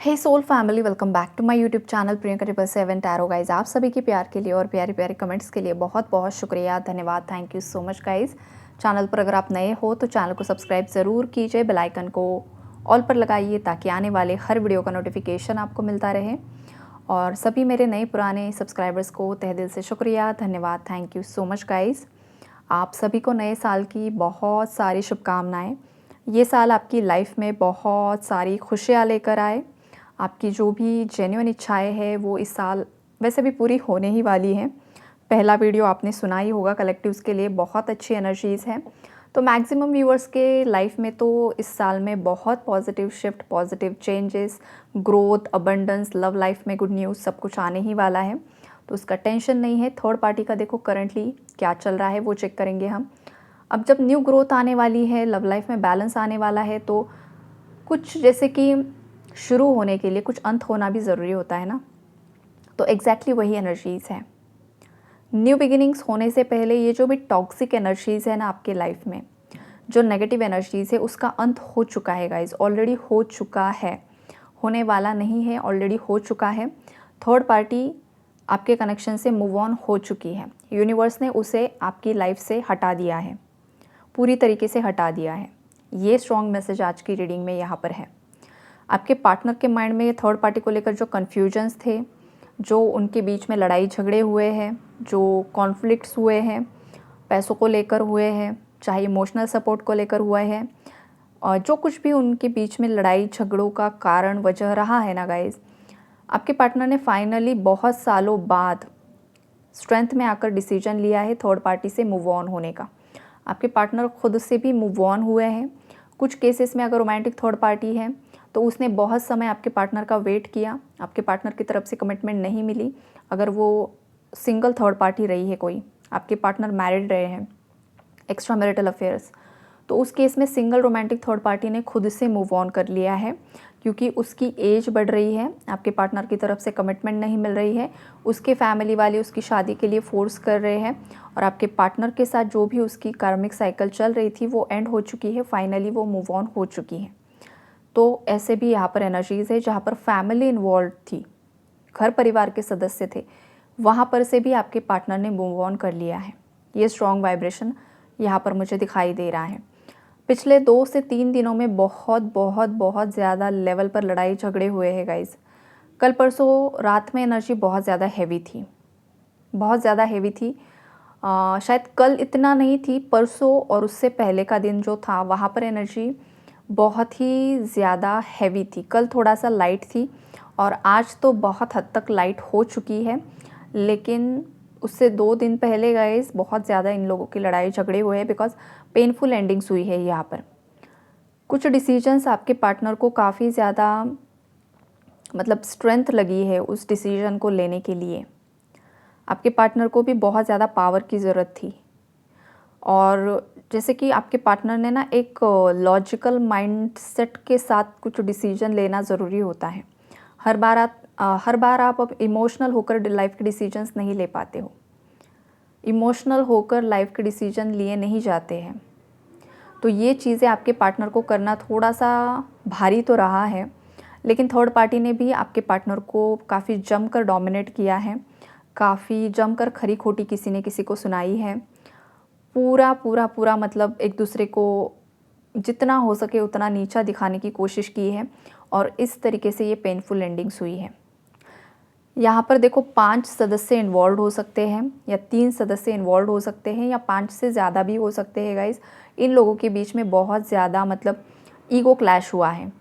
Hey soul family, welcome back to my YouTube channel Priyanka 777 tarot guys. आप सभी के प्यार के लिए और प्यारे प्यारे कमेंट्स के लिए बहुत बहुत शुक्रिया, धन्यवाद, thank you so much guys. Channel पर अगर आप नए हो तो चैनल को सब्सक्राइब ज़रूर कीजिए, बेल आइकन को ऑल पर लगाइए ताकि आने वाले हर वीडियो का नोटिफिकेशन आपको मिलता रहे। और सभी मेरे नए पुराने सब्सक्राइबर्स को तहे दिल से शुक्रिया, धन्यवाद, thank you so much guys. आप सभी को नए साल की बहुत सारी शुभकामनाएँ। ये साल आपकी लाइफ में बहुत सारी खुशियाँ लेकर आए। आपकी जो भी जेन्युइन इच्छाएं हैं वो इस साल वैसे भी पूरी होने ही वाली हैं। पहला वीडियो आपने सुना ही होगा, कलेक्टिव्स के लिए बहुत अच्छी एनर्जीज़ हैं। तो मैक्सिमम व्यूअर्स के लाइफ में तो इस साल में बहुत positive shift, positive changes, growth, abundance, love life में गुड न्यूज़ सब कुछ आने ही वाला है। तो उसका टेंशन नहीं है। थर्ड पार्टी का देखो करंटली क्या चल रहा है वो चेक करेंगे हम। अब जब न्यू ग्रोथ आने वाली है, लव लाइफ में बैलेंस आने वाला है, तो कुछ जैसे कि शुरू होने के लिए कुछ अंत होना भी ज़रूरी होता है ना। तो एग्जैक्टली वही एनर्जीज़ हैं। न्यू बिगिनिंग्स होने से पहले ये जो भी टॉक्सिक एनर्जीज़ है ना आपके लाइफ में, जो नेगेटिव एनर्जीज़ है, उसका अंत हो चुका है गाइज, ऑलरेडी हो चुका है, होने वाला नहीं है, ऑलरेडी हो चुका है। थर्ड पार्टी आपके कनेक्शन से मूव ऑन हो चुकी है। यूनिवर्स ने उसे आपकी लाइफ से हटा दिया है, पूरी तरीके से हटा दिया है। ये स्ट्रॉन्ग मैसेज आज की रीडिंग में यहाँ पर है। आपके पार्टनर के माइंड में थर्ड पार्टी को लेकर जो कन्फ्यूजन्स थे, जो उनके बीच में लड़ाई झगड़े हुए हैं, जो कॉन्फ्लिक्ट्स हुए हैं, पैसों को लेकर हुए हैं, चाहे इमोशनल सपोर्ट को लेकर हुआ है, और जो कुछ भी उनके बीच में लड़ाई झगड़ों का कारण वजह रहा है ना गाइज, आपके पार्टनर ने फाइनली बहुत सालों बाद स्ट्रेंथ में आकर डिसीजन लिया है थर्ड पार्टी से मूव ऑन होने का। आपके पार्टनर खुद से भी मूव ऑन हुए हैं। कुछ केसेस में अगर रोमांटिक थर्ड पार्टी है तो उसने बहुत समय आपके पार्टनर का वेट किया, आपके पार्टनर की तरफ से कमिटमेंट नहीं मिली। अगर वो सिंगल थर्ड पार्टी रही है, कोई आपके पार्टनर मैरिड रहे हैं, एक्स्ट्रा मैरिटल अफेयर्स, तो उस केस में सिंगल रोमांटिक थर्ड पार्टी ने खुद से मूव ऑन कर लिया है, क्योंकि उसकी एज बढ़ रही है, आपके पार्टनर की तरफ से कमिटमेंट नहीं मिल रही है, उसके फैमिली वाले उसकी शादी के लिए फोर्स कर रहे हैं, और आपके पार्टनर के साथ जो भी उसकी कार्मिक साइकिल चल रही थी वो एंड हो चुकी है, फाइनली वो मूव ऑन हो चुकी है। तो ऐसे भी यहाँ पर एनर्जीज़ है जहाँ पर फैमिली इन्वॉल्व थी, घर परिवार के सदस्य थे, वहाँ पर से भी आपके पार्टनर ने मूव ऑन कर लिया है। ये स्ट्रॉन्ग वाइब्रेशन यहाँ पर मुझे दिखाई दे रहा है। पिछले 2 से 3 दिनों में बहुत बहुत बहुत ज़्यादा लेवल पर लड़ाई झगड़े हुए हैं गाइज। कल परसों रात में एनर्जी बहुत ज़्यादा हैवी थी, बहुत ज़्यादा हैवी थी। शायद कल इतना नहीं थी, परसों और उससे पहले का दिन जो था वहाँ पर एनर्जी बहुत ही ज़्यादा हैवी थी। कल थोड़ा सा लाइट थी और आज तो बहुत हद तक लाइट हो चुकी है, लेकिन उससे 2 दिन पहले गाइस बहुत ज़्यादा इन लोगों की लड़ाई झगड़े हुए हैं, बिकॉज पेनफुल एंडिंग्स हुई है यहाँ पर। कुछ डिसीजंस आपके पार्टनर को काफ़ी ज़्यादा मतलब स्ट्रेंथ लगी है उस डिसीजन को लेने के लिए। आपके पार्टनर को भी बहुत ज़्यादा पावर की ज़रूरत थी, और जैसे कि आपके पार्टनर ने ना एक लॉजिकल माइंडसेट के साथ कुछ डिसीजन लेना ज़रूरी होता है। हर बार आप अब इमोशनल होकर लाइफ के डिसीजंस नहीं ले पाते हो, इमोशनल होकर लाइफ के डिसीजन लिए नहीं जाते हैं। तो ये चीज़ें आपके पार्टनर को करना थोड़ा सा भारी तो रहा है, लेकिन थर्ड पार्टी ने भी आपके पार्टनर को काफ़ी जमकर डोमिनेट किया है, काफ़ी जमकर खरी खोटी किसी ने किसी को सुनाई है। पूरा पूरा पूरा मतलब एक दूसरे को जितना हो सके उतना नीचा दिखाने की कोशिश की है, और इस तरीके से ये पेनफुल एंडिंग्स हुई है। यहाँ पर देखो 5 सदस्य इन्वॉल्व हो सकते हैं, या 3 सदस्य इन्वॉल्व हो सकते हैं, या 5 से ज़्यादा भी हो सकते हैं गाइज। इन लोगों के बीच में बहुत ज़्यादा मतलब ईगो क्लैश हुआ है,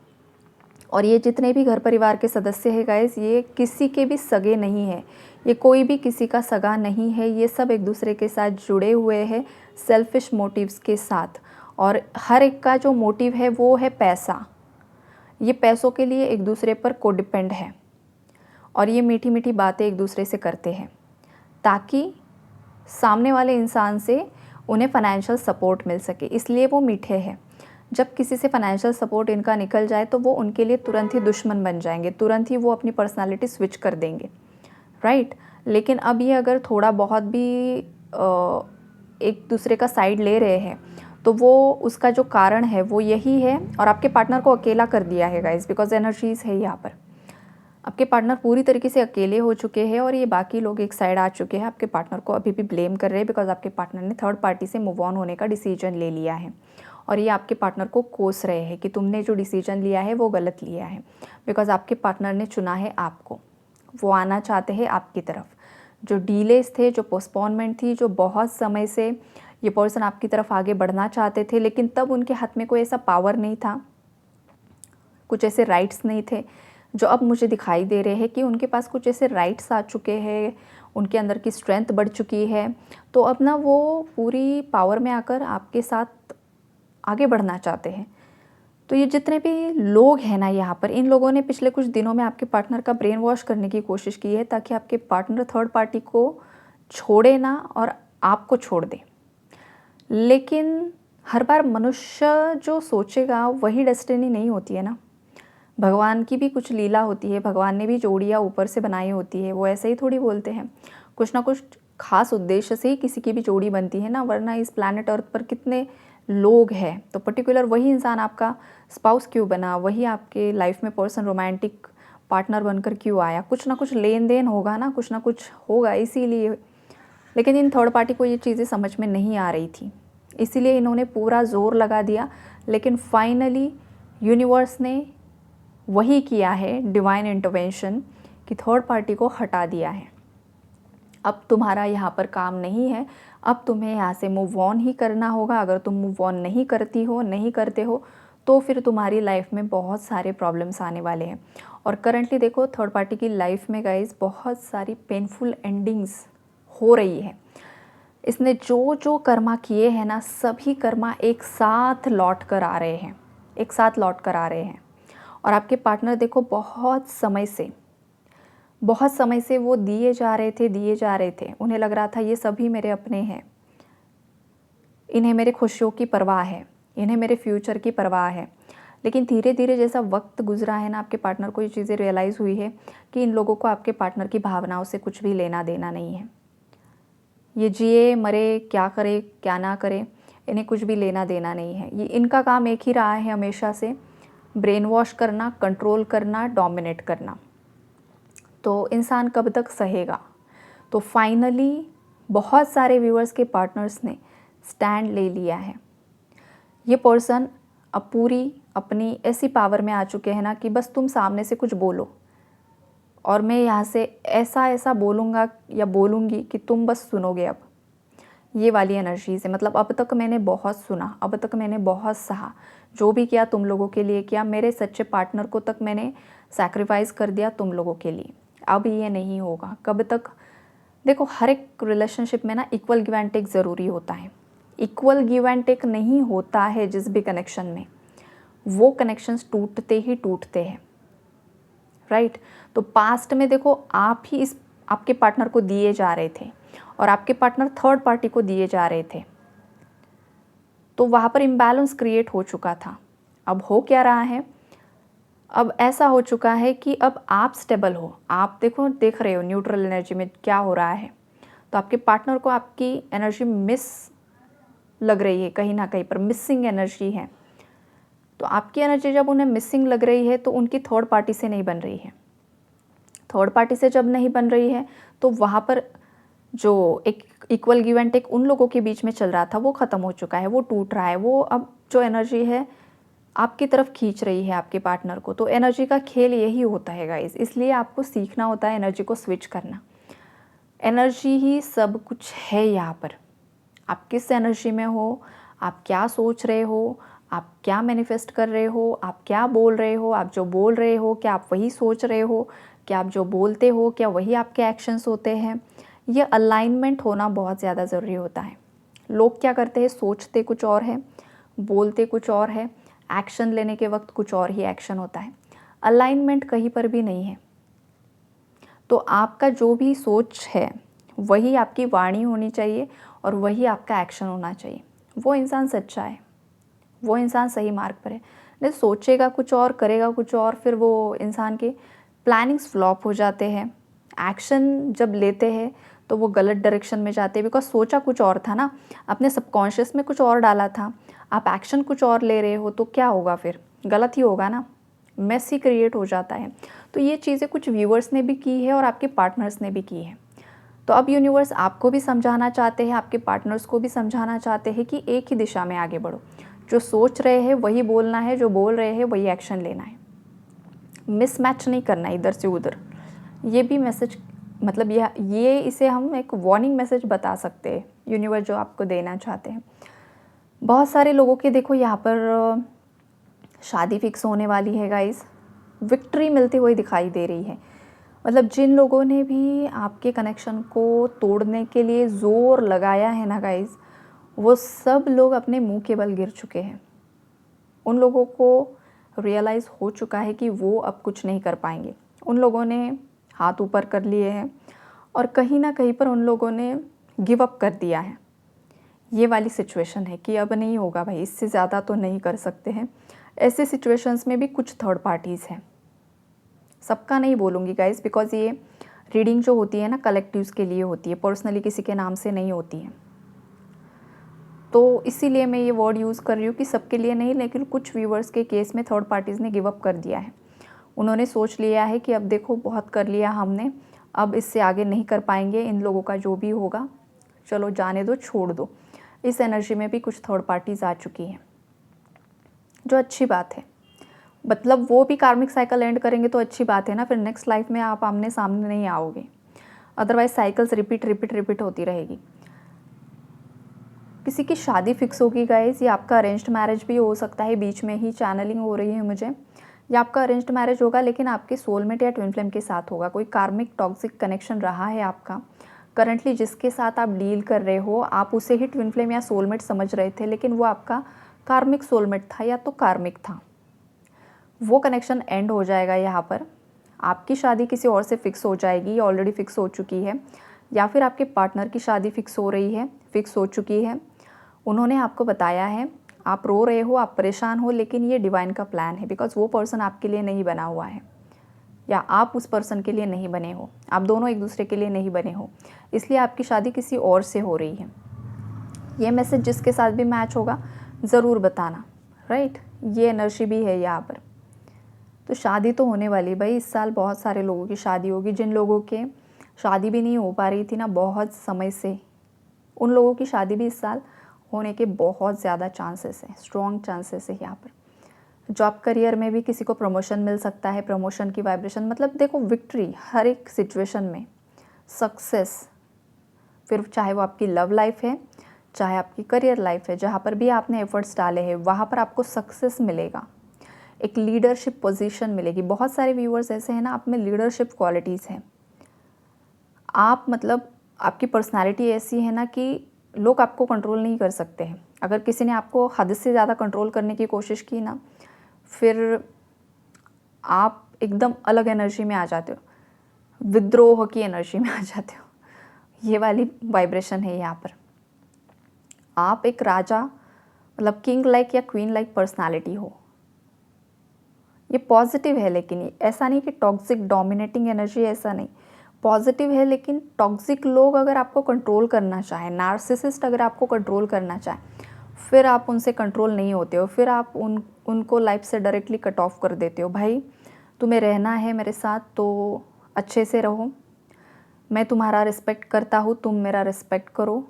और ये जितने भी घर परिवार के सदस्य हैं गाइज, ये किसी के भी सगे नहीं है, ये कोई भी किसी का सगा नहीं है। ये सब एक दूसरे के साथ जुड़े हुए हैं सेल्फिश मोटिव्स के साथ, और हर एक का जो मोटिव है वो है पैसा। ये पैसों के लिए एक दूसरे पर को डिपेंड है, और ये मीठी मीठी बातें एक दूसरे से करते हैं ताकि सामने वाले इंसान से उन्हें फाइनेंशियल सपोर्ट मिल सके, इसलिए वो मीठे हैं। जब किसी से फाइनेंशियल सपोर्ट इनका निकल जाए तो वो उनके लिए तुरंत ही दुश्मन बन जाएंगे, तुरंत ही वो अपनी पर्सनालिटी स्विच कर देंगे, राइट। लेकिन अब ये अगर थोड़ा बहुत भी एक दूसरे का साइड ले रहे हैं तो वो उसका जो कारण है वो यही है, और आपके पार्टनर को अकेला कर दिया है गाइज, बिकॉज एनर्जीज है यहाँ पर। आपके पार्टनर पूरी तरीके से अकेले हो चुके हैं और ये बाकी लोग एक साइड आ चुके हैं, आपके पार्टनर को अभी भी ब्लेम कर रहे हैं बिकॉज आपके पार्टनर ने थर्ड पार्टी से मूव ऑन होने का डिसीजन ले लिया है। और ये आपके पार्टनर को कोस रहे हैं कि तुमने जो डिसीजन लिया है वो गलत लिया है, बिकॉज आपके पार्टनर ने चुना है आपको। वो आना चाहते हैं आपकी तरफ। जो डीलेस थे, जो पोस्टपोनमेंट थी, जो बहुत समय से ये पर्सन आपकी तरफ आगे बढ़ना चाहते थे लेकिन तब उनके हाथ में कोई ऐसा पावर नहीं था, कुछ ऐसे राइट्स नहीं थे, जो अब मुझे दिखाई दे रहे हैं कि उनके पास कुछ ऐसे राइट्स आ चुके हैं, उनके अंदर की स्ट्रेंथ बढ़ चुकी है। तो अब ना वो पूरी पावर में आकर आपके साथ आगे बढ़ना चाहते हैं। तो ये जितने भी लोग हैं ना यहाँ पर, इन लोगों ने पिछले कुछ दिनों में आपके पार्टनर का ब्रेन वॉश करने की कोशिश की है ताकि आपके पार्टनर थर्ड पार्टी को छोड़े ना और आपको छोड़ दे। लेकिन हर बार मनुष्य जो सोचेगा वही डेस्टिनी नहीं होती है ना। भगवान की भी कुछ लीला होती है, भगवान ने भी जोड़ियाँ ऊपर से बनाई होती है, वो ऐसे ही थोड़ी बोलते हैं। कुछ ना कुछ खास उद्देश्य से ही किसी की भी जोड़ी बनती है ना, वरना इस प्लैनेट अर्थ पर कितने लोग हैं, तो पर्टिकुलर वही इंसान आपका स्पाउस क्यों बना, वही आपके लाइफ में पर्सन रोमांटिक पार्टनर बनकर क्यों आया। कुछ ना कुछ लेन देन होगा ना, कुछ ना कुछ होगा इसीलिए। लेकिन इन थर्ड पार्टी को ये चीज़ें समझ में नहीं आ रही थी, इसीलिए इन्होंने पूरा जोर लगा दिया। लेकिन फाइनली यूनिवर्स ने वही किया है, डिवाइन इंटरवेंशन, कि थर्ड पार्टी को हटा दिया है। अब तुम्हारा यहाँ पर काम नहीं है, अब तुम्हें यहाँ से मूव ऑन ही करना होगा। अगर तुम मूव ऑन नहीं करती हो, नहीं करते हो, तो फिर तुम्हारी लाइफ में बहुत सारे प्रॉब्लम्स आने वाले हैं। और करंटली देखो थर्ड पार्टी की लाइफ में गाइस बहुत सारी पेनफुल एंडिंग्स हो रही है। इसने जो जो कर्मा किए हैं ना, सभी कर्मा एक साथ लौट कर आ रहे हैं, एक साथ लौट कर आ रहे हैं। और आपके पार्टनर देखो बहुत समय से वो दिए जा रहे थे। उन्हें लग रहा था ये सभी मेरे अपने हैं, इन्हें मेरे खुशियों की परवाह है, इन्हें मेरे फ्यूचर की परवाह है। लेकिन धीरे धीरे जैसा वक्त गुजरा है ना, आपके पार्टनर को ये चीज़ें रियलाइज़ हुई है कि इन लोगों को आपके पार्टनर की भावनाओं से कुछ भी लेना देना नहीं है। ये जिए मरे, क्या करे क्या ना करे, इन्हें कुछ भी लेना देना नहीं है। ये इनका काम एक ही रहा है हमेशा से, ब्रेन वॉश करना, कंट्रोल करना, डोमिनेट करना। तो इंसान कब तक सहेगा। तो फाइनली बहुत सारे व्यूअर्स के पार्टनर्स ने स्टैंड ले लिया है। ये पर्सन अब पूरी अपनी ऐसी पावर में आ चुके हैं ना कि बस तुम सामने से कुछ बोलो और मैं यहाँ से ऐसा ऐसा बोलूँगा या बोलूँगी कि तुम बस सुनोगे। अब ये वाली एनर्जी से, मतलब अब तक मैंने बहुत सुना, अब तक मैंने बहुत सहा, जो भी किया तुम लोगों के लिए किया, मेरे सच्चे पार्टनर को तक मैंने सैक्रिफाइस कर दिया तुम लोगों के लिए। अब ये नहीं होगा। कब तक। देखो हर एक रिलेशनशिप में ना इक्वल गिव एंड टेक ज़रूरी होता है। इक्वल गिव एंड टेक नहीं होता है जिस भी कनेक्शन में, वो कनेक्शंस टूटते ही टूटते हैं, राइट। तो पास्ट में देखो आप ही इस आपके पार्टनर को दिए जा रहे थे और आपके पार्टनर थर्ड पार्टी को दिए जा रहे थे, तो वहाँ पर इम्बैलेंस क्रिएट हो चुका था। अब हो क्या रहा है, अब ऐसा हो चुका है कि अब आप स्टेबल हो। आप देखो देख रहे हो न्यूट्रल एनर्जी में क्या हो रहा है, तो आपके पार्टनर को आपकी एनर्जी मिस लग रही है, कहीं ना कहीं पर मिसिंग एनर्जी है। तो आपकी एनर्जी जब उन्हें मिसिंग लग रही है तो उनकी थर्ड पार्टी से नहीं बन रही है। थर्ड पार्टी से जब नहीं बन रही है तो वहाँ पर जो एक इक्वल गिव एंड टेक उन लोगों के बीच में चल रहा था वो ख़त्म हो चुका है, वो टूट रहा है। वो अब जो एनर्जी है आपकी तरफ खींच रही है आपके पार्टनर को। तो एनर्जी का खेल यही होता है गाइस, इसलिए आपको सीखना होता है एनर्जी को स्विच करना। एनर्जी ही सब कुछ है यहाँ पर। आप किस एनर्जी में हो, आप क्या सोच रहे हो, आप क्या मैनिफेस्ट कर रहे हो, आप क्या बोल रहे हो, आप जो बोल रहे हो क्या आप वही सोच रहे हो, क्या आप जो बोलते हो क्या वही आपके एक्शंस होते हैं। ये अलाइनमेंट होना बहुत ज़्यादा ज़रूरी होता है। लोग क्या करते हैं, सोचते कुछ और है, बोलते कुछ और है, एक्शन लेने के वक्त कुछ और ही एक्शन होता है। अलाइनमेंट कहीं पर भी नहीं है। तो आपका जो भी सोच है वही आपकी वाणी होनी चाहिए और वही आपका एक्शन होना चाहिए। वो इंसान सच्चा है, वो इंसान सही मार्ग पर है। नहीं सोचेगा कुछ और, करेगा कुछ और, फिर वो इंसान के प्लानिंग्स फ्लॉप हो जाते हैं। एक्शन जब लेते हैं तो वो गलत डायरेक्शन में जाते हैं, बिकॉज सोचा कुछ और था ना, अपने सबकॉन्शियस में कुछ और डाला था, आप एक्शन कुछ और ले रहे हो तो क्या होगा, फिर गलत ही होगा ना, मेस ही क्रिएट हो जाता है। तो ये चीज़ें कुछ व्यूअर्स ने भी की है और आपके पार्टनर्स ने भी की है। तो अब यूनिवर्स आपको भी समझाना चाहते हैं, आपके पार्टनर्स को भी समझाना चाहते हैं कि एक ही दिशा में आगे बढ़ो। जो सोच रहे हैं वही बोलना है, जो बोल रहे हैं वही एक्शन लेना है, मिसमैच नहीं करना इधर से उधर। ये भी मैसेज मतलब ये इसे हम एक वार्निंग मैसेज बता सकते हैं, यूनिवर्स जो आपको देना चाहते हैं। बहुत सारे लोगों के देखो यहाँ पर शादी फिक्स होने वाली है गाइस, विक्ट्री मिलती हुई दिखाई दे रही है। मतलब जिन लोगों ने भी आपके कनेक्शन को तोड़ने के लिए ज़ोर लगाया है ना गाइस, वो सब लोग अपने मुंह के बल गिर चुके हैं। उन लोगों को रियलाइज़ हो चुका है कि वो अब कुछ नहीं कर पाएंगे। उन लोगों ने हाथ ऊपर कर लिए हैं और कहीं ना कहीं पर उन लोगों ने गिव अप कर दिया है। ये वाली सिचुएशन है कि अब नहीं होगा भाई, इससे ज़्यादा तो नहीं कर सकते हैं। ऐसे सिचुएशंस में भी कुछ थर्ड पार्टीज़ हैं, सबका नहीं बोलूँगी गाइस, बिकॉज़ ये रीडिंग जो होती है ना कलेक्टिव्स के लिए होती है, पर्सनली किसी के नाम से नहीं होती है। तो इसीलिए मैं ये वर्ड यूज़ कर रही हूँ कि सबके लिए नहीं, लेकिन कुछ व्यूवर्स के केस में थर्ड पार्टीज़ ने गिव अप कर दिया है। उन्होंने सोच लिया है कि अब देखो बहुत कर लिया हमने, अब इससे आगे नहीं कर पाएंगे, इन लोगों का जो भी होगा चलो जाने दो, छोड़ दो। इस एनर्जी में भी कुछ थर्ड पार्टीज़ आ चुकी हैं, जो अच्छी बात है। मतलब वो भी कार्मिक साइकिल एंड करेंगे तो अच्छी बात है ना, फिर नेक्स्ट लाइफ में आप आमने सामने नहीं आओगे, अदरवाइज साइकिल्स रिपीट होती रहेगी। किसी की शादी फिक्स होगी गाइस, ये आपका अरेंज्ड मैरिज भी हो सकता है, बीच में ही चैनलिंग हो रही है मुझे। या आपका अरेंज्ड मैरिज होगा लेकिन आपके सोलमेट या ट्विन फ्लेम के साथ होगा। कोई कार्मिक टॉक्सिक कनेक्शन रहा है आपका करंटली, जिसके साथ आप डील कर रहे हो, आप उसे ही ट्विन फ्लेम या सोलमेट समझ रहे थे, लेकिन वो आपका कार्मिक सोलमेट था या तो कार्मिक था। वो कनेक्शन एंड हो जाएगा यहाँ पर। आपकी शादी किसी और से फिक्स हो जाएगी, ऑलरेडी फिक्स हो चुकी है, या फिर आपके पार्टनर की शादी फिक्स हो रही है, फिक्स हो चुकी है। उन्होंने आपको बताया है, आप रो रहे हो, आप परेशान हो, लेकिन ये डिवाइन का प्लान है, बिकॉज वो पर्सन आपके लिए नहीं बना हुआ है, या आप उस पर्सन के लिए नहीं बने हो, आप दोनों एक दूसरे के लिए नहीं बने हो, इसलिए आपकी शादी किसी और से हो रही है। ये मैसेज जिसके साथ भी मैच होगा ज़रूर बताना, राइट। ये एनर्जी भी है यहाँ पर। तो शादी तो होने वाली भाई, इस साल बहुत सारे लोगों की शादी होगी। जिन लोगों के शादी भी नहीं हो पा रही थी ना बहुत समय से, उन लोगों की शादी भी इस साल होने के बहुत ज़्यादा चांसेस हैं, स्ट्रॉन्ग चांसेस है यहाँ पर। जॉब करियर में भी किसी को प्रमोशन मिल सकता है, प्रमोशन की वाइब्रेशन, मतलब देखो विक्ट्री हर एक सिचुएशन में, सक्सेस। फिर चाहे वो आपकी लव लाइफ है, चाहे आपकी करियर लाइफ है, जहाँ पर भी आपने एफर्ट्स डाले हैं वहाँ पर आपको सक्सेस मिलेगा, एक लीडरशिप पोजीशन मिलेगी। बहुत सारे व्यूअर्स ऐसे हैं ना, आप में लीडरशिप क्वालिटीज़ हैं। आप मतलब आपकी पर्सनालिटी ऐसी है ना कि लोग आपको कंट्रोल नहीं कर सकते हैं। अगर किसी ने आपको हद से ज़्यादा कंट्रोल करने की कोशिश की ना, फिर आप एकदम अलग एनर्जी में आ जाते हो, विद्रोह की एनर्जी में आ जाते हो। ये वाली वाइब्रेशन है यहाँ पर। आप एक राजा मतलब किंग लाइक या क्वीन लाइक पर्सनालिटी हो। ये पॉजिटिव है, लेकिन ये ऐसा नहीं कि टॉक्सिक डोमिनेटिंग एनर्जी, ऐसा नहीं। पॉजिटिव है, लेकिन टॉक्सिक लोग अगर आपको कंट्रोल करना चाहे, नार्सिसिस्ट अगर आपको कंट्रोल करना चाहे, फिर आप उनसे कंट्रोल नहीं होते हो, फिर आप उनको लाइफ से डायरेक्टली कट ऑफ कर देते हो। भाई तुम्हें रहना है मेरे साथ तो अच्छे से रहो, मैं तुम्हारा रिस्पेक्ट करता हूँ, तुम मेरा रिस्पेक्ट करो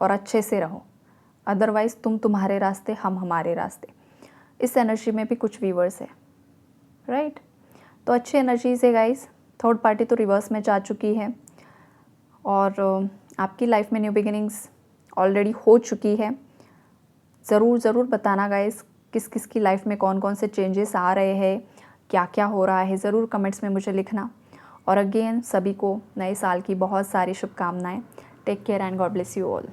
और अच्छे से रहो, अदरवाइज़ तुम तुम्हारे रास्ते, हम हमारे रास्ते। इस एनर्जी में भी कुछ व्यूवर्स है, राइट। तो अच्छी एनर्जीज है गाइस। थर्ड पार्टी तो रिवर्स में जा चुकी है और आपकी लाइफ में न्यू बिगिनिंग्स ऑलरेडी हो चुकी है। ज़रूर बताना गाइस, किस किस की लाइफ में कौन कौन से चेंजेस आ रहे हैं, क्या क्या हो रहा है, ज़रूर कमेंट्स में मुझे लिखना। और अगेन सभी को नए साल की बहुत सारी शुभकामनाएं। Take care and God bless you all.